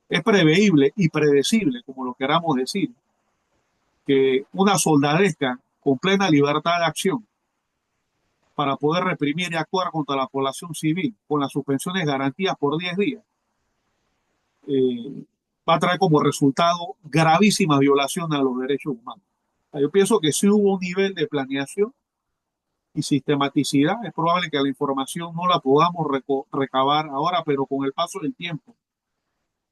Es preveíble y predecible, como lo queramos decir, que una soldadesca con plena libertad de acción para poder reprimir y actuar contra la población civil con las suspensiones de garantías por 10 días eh, va a traer como resultado gravísimas violaciones a los derechos humanos. Yo pienso que si hubo un nivel de planeación y sistematicidad, es probable que la información no la podamos recabar ahora, pero con el paso del tiempo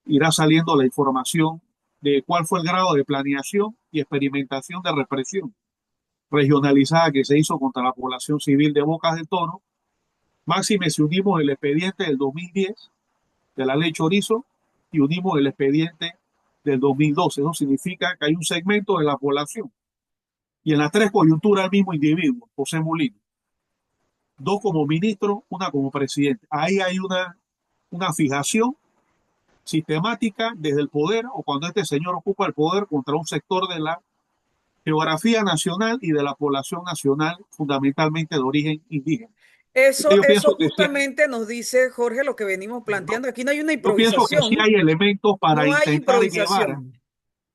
irá saliendo la información de cuál fue el grado de planeación y experimentación de represión regionalizada que se hizo contra la población civil de Bocas del Toro. Máxime si unimos el expediente del 2010 de la ley Chorizo y unimos el expediente del 2012. Eso significa que hay un segmento de la población y en las tres coyunturas el mismo individuo, José Mulino. Dos como ministro, una como presidente. Ahí hay una fijación sistemática desde el poder o cuando este señor ocupa el poder contra un sector de la geografía nacional y de la población nacional, fundamentalmente de origen indígena. Yo Eso pienso que sí, justamente nos dice Jorge lo que venimos planteando. Aquí no hay una yo pienso que sí improvisación, hay elementos no hay improvisación.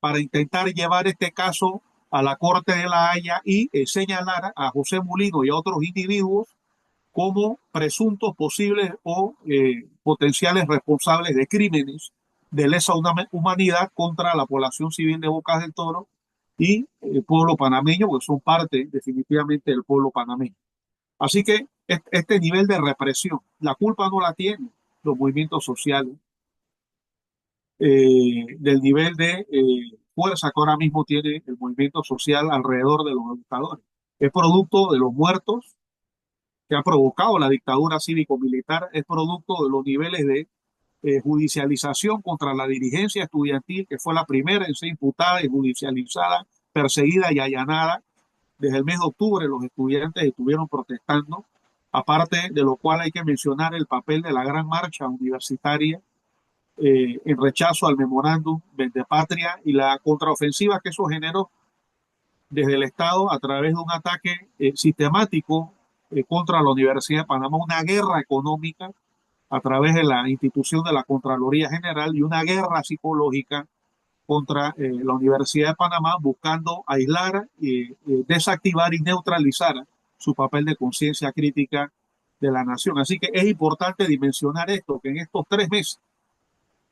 para intentar llevar este caso a la Corte de la Haya y señalar a José Mulino y a otros individuos como presuntos posibles o potenciales responsables de crímenes de lesa humanidad contra la población civil de Bocas del Toro y el pueblo panameño, porque son parte definitivamente del pueblo panameño. Así que este nivel de represión, la culpa no la tienen los movimientos sociales, del nivel de fuerza que ahora mismo tiene el movimiento social alrededor de los educadores. Es producto de los muertos que ha provocado la dictadura cívico-militar, es producto de los niveles de judicialización contra la dirigencia estudiantil, que fue la primera en ser imputada y judicializada, perseguida y allanada. Desde el mes de octubre los estudiantes estuvieron protestando, aparte de lo cual hay que mencionar el papel de la gran marcha universitaria en rechazo al memorándum de patria y la contraofensiva que eso generó desde el Estado a través de un ataque sistemático contra la Universidad de Panamá, una guerra económica a través de la institución de la Contraloría General y una guerra psicológica contra la Universidad de Panamá, buscando aislar, desactivar y neutralizar su papel de conciencia crítica de la nación. Así que es importante dimensionar esto, que en estos 3 meses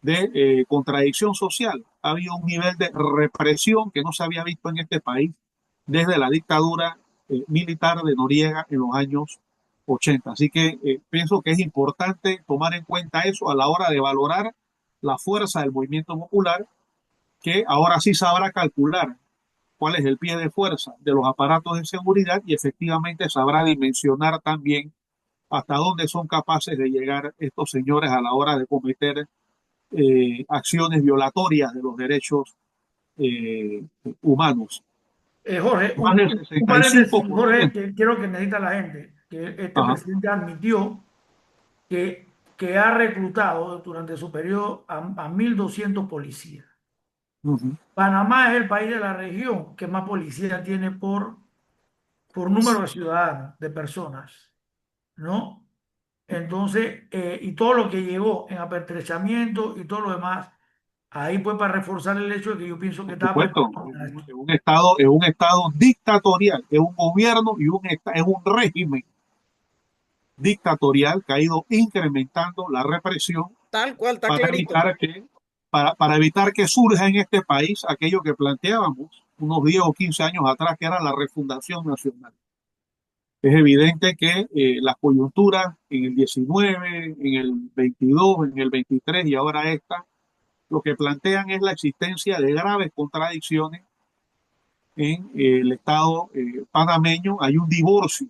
de contradicción social ha habido un nivel de represión que no se había visto en este país desde la dictadura militar de Noriega en los años 80. Así que pienso que es importante tomar en cuenta eso a la hora de valorar la fuerza del movimiento popular, que ahora sí sabrá calcular cuál es el pie de fuerza de los aparatos de seguridad y efectivamente sabrá dimensionar también hasta dónde son capaces de llegar estos señores a la hora de cometer acciones violatorias de los derechos humanos. Jorge, Más del un paréntesis, Jorge, 65%. que quiero que necesita la gente, que este Ajá. presidente admitió que ha reclutado durante su periodo a 1.200 policías. Uh-huh. Panamá es el país de la región que más policías tiene por número de ciudadanos, de personas, ¿no? Entonces, y todo lo que llegó en apertrechamiento y todo lo demás, Ahí pues para reforzar el hecho de que yo pienso que Por estaba supuesto, preparado para esto. es un estado dictatorial, es un gobierno y es un régimen dictatorial que ha ido incrementando la represión Tal cual, está para clarito. evitar para evitar que surja en este país aquello que planteábamos unos 10 o 15 años atrás, que era la refundación nacional. Es evidente que las coyunturas en el 19, en el 22, en el 23 y ahora esta, lo que plantean es la existencia de graves contradicciones en el Estado panameño. Hay un divorcio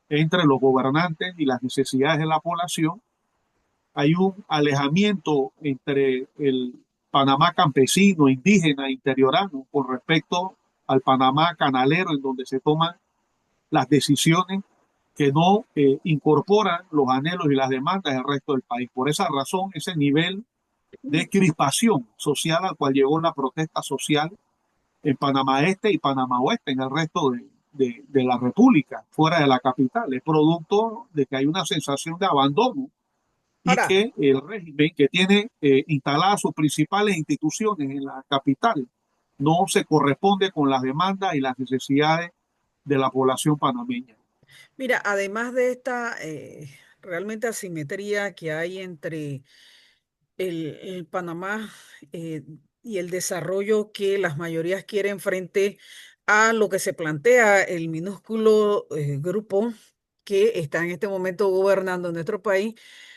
entre los gobernantes y las necesidades de la población. Hay un alejamiento entre el Panamá campesino, indígena, interiorano, con respecto al Panamá canalero, en donde se toman las decisiones que no incorporan los anhelos y las demandas del resto del país. Por esa razón, ese nivel de crispación social al cual llegó la protesta social en Panamá Este y Panamá Oeste, en el resto de la República, fuera de la capital, es producto de que hay una sensación de abandono y Ahora, que el régimen que tiene instaladas sus principales instituciones en la capital no se corresponde con las demandas y las necesidades de la población panameña. mira, además de esta realmente asimetría que hay entre el Panamá eh, y el desarrollo que las mayorías quieren frente a lo que se plantea el minúsculo grupo que está en este momento gobernando nuestro país,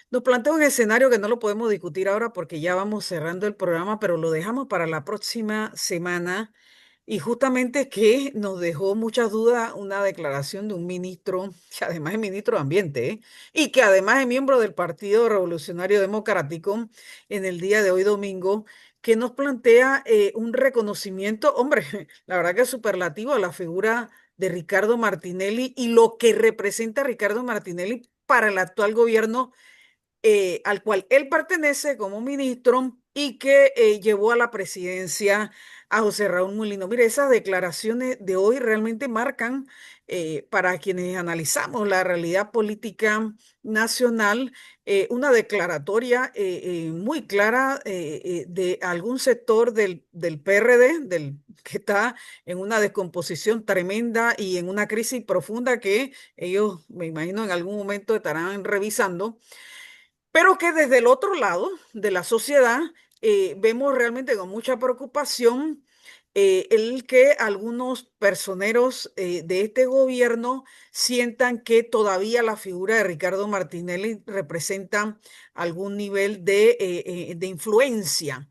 nos plantea un escenario que no lo podemos discutir ahora porque ya vamos cerrando el programa, pero lo dejamos para la próxima semana. Y justamente que nos dejó muchas dudas una declaración de un ministro, que además es ministro de Ambiente, y que además es miembro del Partido Revolucionario Democrático, en el día de hoy domingo, que nos plantea un reconocimiento, hombre, la verdad que es superlativo a la figura de Ricardo Martinelli y lo que representa Ricardo Martinelli para el actual gobierno al cual él pertenece como ministro y que llevó a la presidencia a José Raúl Mulino. Mire, esas declaraciones de hoy realmente marcan para quienes analizamos la realidad política nacional una declaratoria muy clara de algún sector del PRD, que está en una descomposición tremenda y en una crisis profunda que ellos, me imagino, en algún momento estarán revisando, pero que desde el otro lado de la sociedad vemos realmente con mucha preocupación el que algunos personeros de este gobierno sientan que todavía la figura de Ricardo Martinelli representa algún nivel de influencia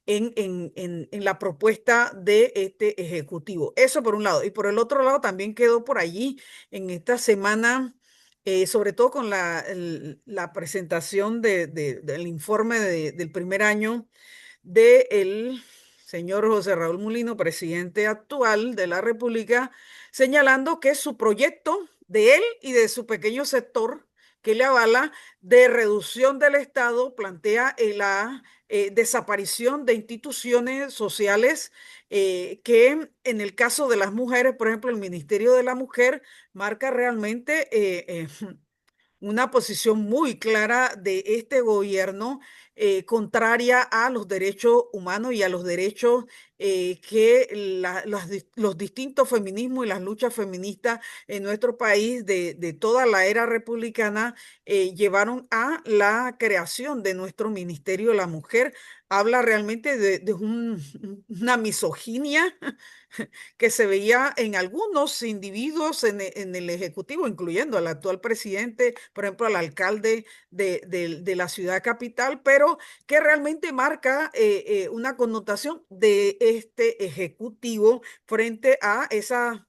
en la propuesta de este ejecutivo. Eso por un lado. Y por el otro lado también quedó por allí en esta semana, sobre todo con la presentación del informe del primer año del señor José Raúl Mulino, presidente actual de la República, señalando que su proyecto de él y de su pequeño sector que le avala de reducción del Estado plantea la desaparición de instituciones sociales que en el caso de las mujeres, por ejemplo, el Ministerio de la Mujer marca realmente una posición muy clara de este gobierno contraria a los derechos humanos y a los derechos que los distintos feminismos y las luchas feministas en nuestro país de toda la era republicana llevaron a la creación de nuestro Ministerio de la Mujer. Habla realmente una misoginia que se veía en algunos individuos en el Ejecutivo, incluyendo al actual presidente, por ejemplo, al alcalde de la ciudad capital, pero que realmente marca una connotación de este Ejecutivo frente a esa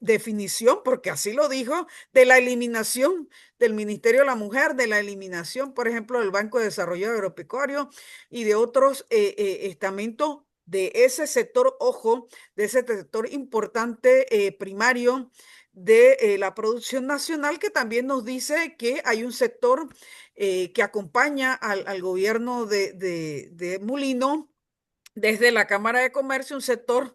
definición, porque así lo dijo, de la eliminación del Ministerio de la Mujer, de la eliminación, por ejemplo, del Banco de Desarrollo Agropecuario y de otros estamentos de ese sector, ojo, de ese sector importante primario de la producción nacional, que también nos dice que hay un sector que acompaña al gobierno de Mulino desde la Cámara de Comercio, un sector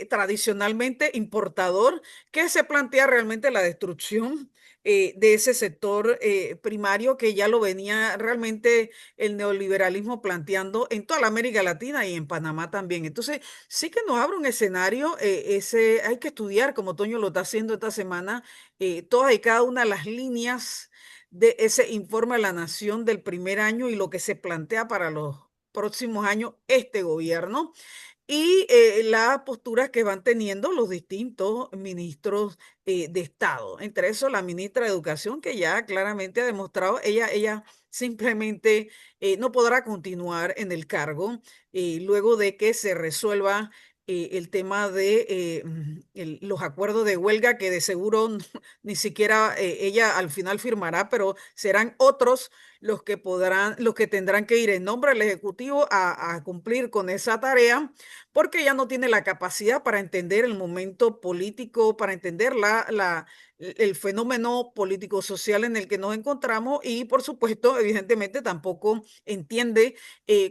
tradicionalmente importador que se plantea realmente la destrucción de ese sector primario que ya lo venía realmente el neoliberalismo planteando en toda la América Latina y en Panamá también. Entonces, sí que nos abre un escenario, hay que estudiar, como Toño lo está haciendo esta semana, todas y cada una de las líneas de ese informe de la Nación del primer año y lo que se plantea para los próximos años este gobierno y las posturas que van teniendo los distintos ministros de Estado. Entre eso, la ministra de Educación, que ya claramente ha demostrado, ella simplemente no podrá continuar en el cargo luego de que se resuelva el tema de los acuerdos de huelga, que de seguro ni siquiera ella al final firmará, pero serán otros los que tendrán que ir en nombre del Ejecutivo a cumplir con esa tarea porque ella no tiene la capacidad para entender el momento político, para entender el fenómeno político-social en el que nos encontramos y, por supuesto, evidentemente tampoco entiende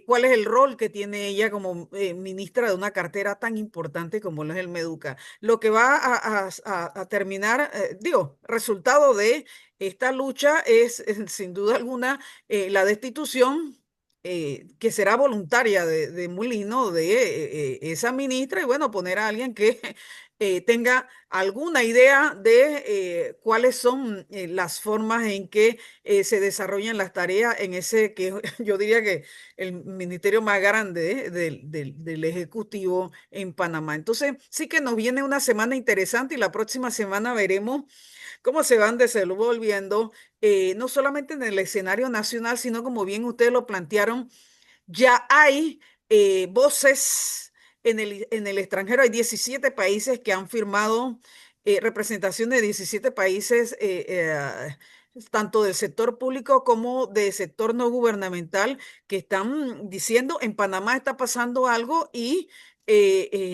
cuál es el rol que tiene ella como ministra de una cartera tan importante como lo es el Meduca. Lo que va a terminar, digo, resultado de esta lucha es, sin duda alguna, la destitución que será voluntaria de Molino, de esa ministra, y bueno, poner a alguien que tenga alguna idea de cuáles son las formas en que se desarrollan las tareas en ese que yo diría que el ministerio más grande del Ejecutivo en Panamá. Entonces, sí que nos viene una semana interesante y la próxima semana veremos cómo se van desenvolviendo, no solamente en el escenario nacional, sino como bien ustedes lo plantearon, ya hay voces en el extranjero. Hay 17 países que han firmado representación de 17 países, tanto del sector público como del sector no gubernamental, que están diciendo en Panamá está pasando algo y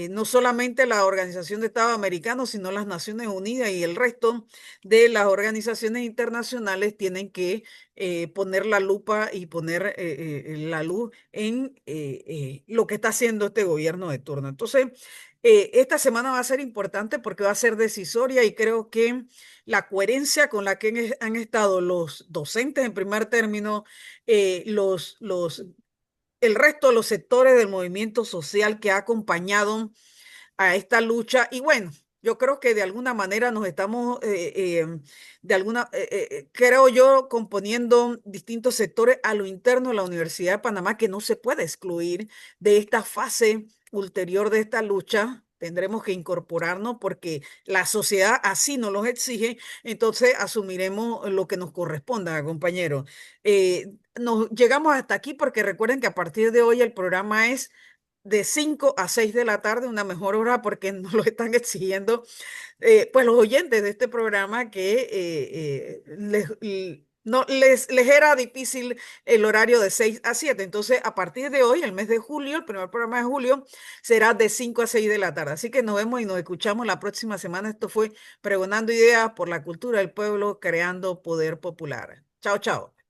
no solamente la Organización de Estados Americanos, sino las Naciones Unidas y el resto de las organizaciones internacionales tienen que poner la lupa y poner la luz en lo que está haciendo este gobierno de turno. Entonces, esta semana va a ser importante porque va a ser decisoria y creo que la coherencia con la que han estado los docentes en primer término, el resto de los sectores del movimiento social que ha acompañado a esta lucha. Y bueno, yo creo que de alguna manera nos estamos, creo yo, componiendo distintos sectores a lo interno de la Universidad de Panamá que no se puede excluir de esta fase ulterior de esta lucha. Tendremos que incorporarnos porque la sociedad así nos los exige, entonces asumiremos lo que nos corresponda, compañeros. Nos llegamos hasta aquí porque recuerden que a partir de hoy el programa es de 5 a 6 de la tarde, una mejor hora porque nos lo están exigiendo pues los oyentes de este programa que no, les era difícil el horario de 6 a 7. Entonces, a partir de hoy, el mes de julio, el primer programa de julio, será de 5 a 6 de la tarde. Así que nos vemos y nos escuchamos la próxima semana. Esto fue Pregonando Ideas por la Cultura del Pueblo, creando poder popular. Chao, chao.